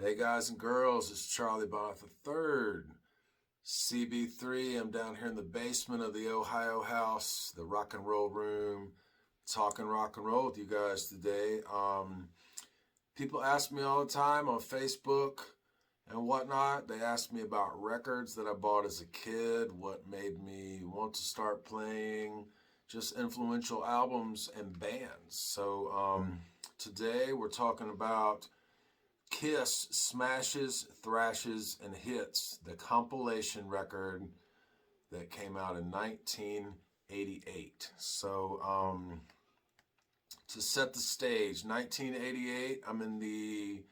Hey guys and girls, it's Charlie Bonnet III. CB3, I'm down here in the basement of the Ohio house, the rock and roll room, talking rock and roll with you guys today. People ask me all the time on Facebook and whatnot. They ask me about records that I bought as a kid, what made me want to start playing, just influential albums and bands. So today we're talking about Kiss Smashes, Thrashes, and Hits, the compilation record that came out in 1988. So, to set the stage, 1988, I'm in the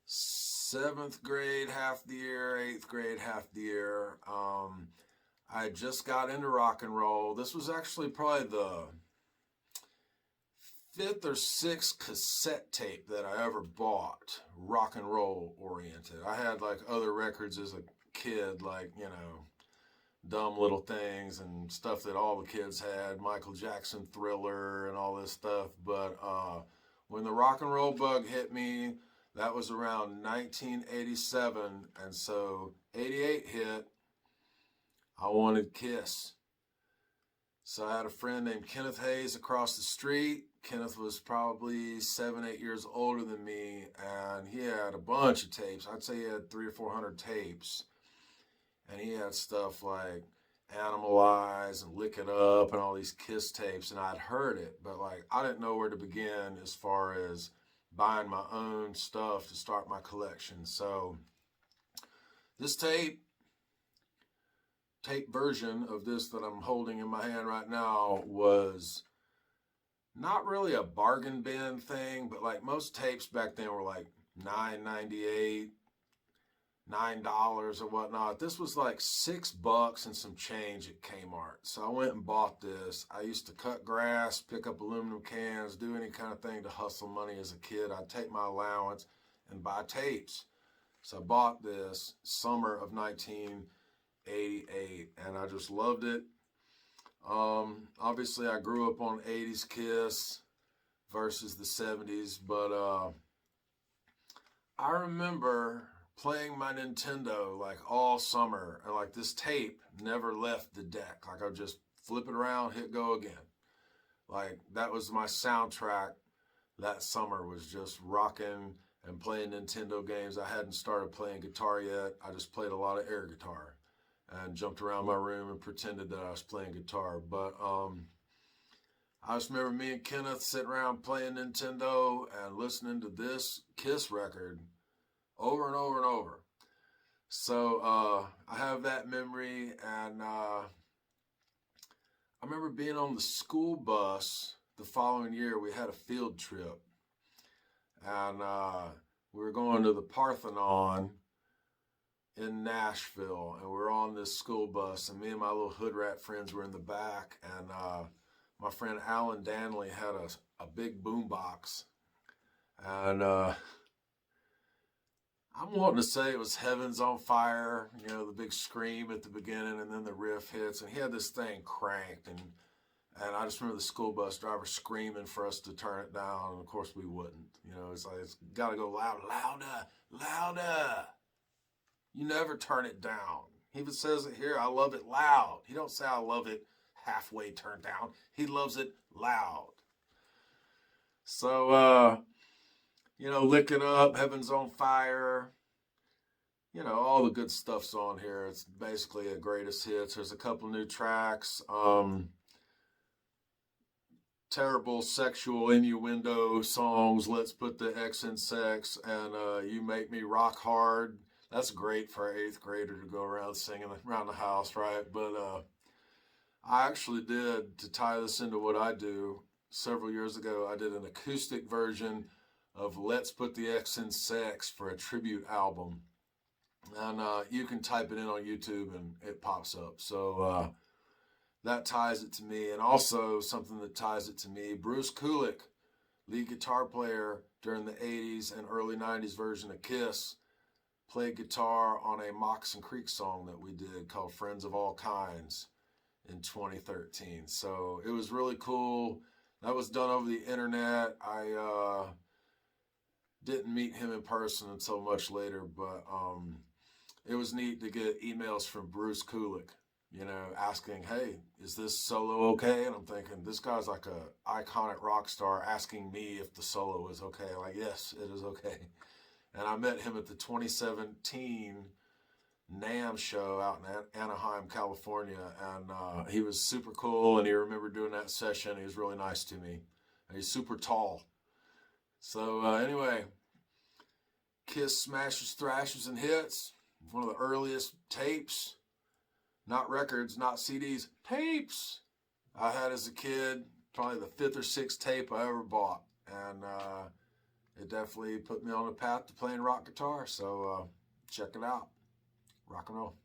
7th grade half the year, 8th grade half the year. I just got into rock and roll. This was actually probably the 5th or 6th cassette tape that I ever bought, rock and roll oriented. I had like other records as a kid, like, Dumb Little Things and stuff that all the kids had, Michael Jackson, Thriller, and all this stuff. But when the rock and roll bug hit me, that was around 1987. And so 88 hit, I wanted Kiss. So I had a friend named Kenneth Hayes across the street. Kenneth was probably 7, 8 years older than me, and he had a bunch of tapes. I'd say he had 300 or 400 tapes. And he had stuff like Animal Eyes and Lick It Up and all these Kiss tapes, and I'd heard it, but like I didn't know where to begin as far as buying my own stuff to start my collection. So this tape version of this that I'm holding in my hand right now was not really a bargain bin thing, but like most tapes back then were like $9.98, $9 or whatnot. This was like $6 and some change at Kmart. So I went and bought this. I used to cut grass, pick up aluminum cans, do any kind of thing to hustle money as a kid. I'd take my allowance and buy tapes. So I bought this summer of 1988 and I just loved it. Obviously I grew up on 80s Kiss versus the 70s, but I remember playing my Nintendo like all summer, and like this tape never left the deck. Like I'd just flip it around, hit go again. Like that was my soundtrack that summer, was just rocking and playing Nintendo games. I hadn't started playing guitar yet. I just played a lot of air guitar and jumped around my room and pretended that I was playing guitar. But I just remember me and Kenneth sitting around playing Nintendo and listening to this Kiss record over and over and over. So I have that memory, and I remember being on the school bus the following year. We had a field trip, and we were going to the Parthenon in Nashville, and we were on this school bus, and me and my little hood rat friends were in the back, and my friend Alan Danley had a big boom box, and I'm wanting to say it was Heaven's on Fire, the big scream at the beginning, and then the riff hits, and he had this thing cranked, and I just remember the school bus driver screaming for us to turn it down, and of course we wouldn't. It's like, it's got to go louder, louder. You never turn it down. He even says it here, I love it loud. He don't say I love it halfway turned down. He loves it loud. So, Lick It Up, Heaven's on Fire, all the good stuff's on here. It's basically a greatest hits. There's a couple new tracks. Terrible sexual innuendo songs, Let's Put the X in Sex, and You Make Me Rock Hard. That's great for an 8th grader to go around singing around the house, right? But I actually did, to tie this into what I do, several years ago, I did an acoustic version of Let's Put the X in Sex for a tribute album. And you can type it in on YouTube and it pops up. So that ties it to me. And also something that ties it to me, Bruce Kulick, lead guitar player during the 80s and early 90s version of Kiss, played guitar on a Moccasin Creek song that we did called Friends of All Kinds in 2013. So it was really cool. That was done over the internet. I didn't meet him in person until much later, but it was neat to get emails from Bruce Kulick, you know, asking, hey, is this solo okay? And I'm thinking, this guy's like a iconic rock star asking me if the solo is okay. Like, yes, it is okay. And I met him at the 2017 NAMM show out in Anaheim, California, and he was super cool, and he remembered doing that session. He was really nice to me. And he's super tall. So anyway, Kiss smashes, thrashes, and hits. One of the earliest tapes, not records, not CDs, tapes I had as a kid. Probably the 5th or 6th tape I ever bought. And it definitely put me on the path to playing rock guitar. So check it out. Rock and roll.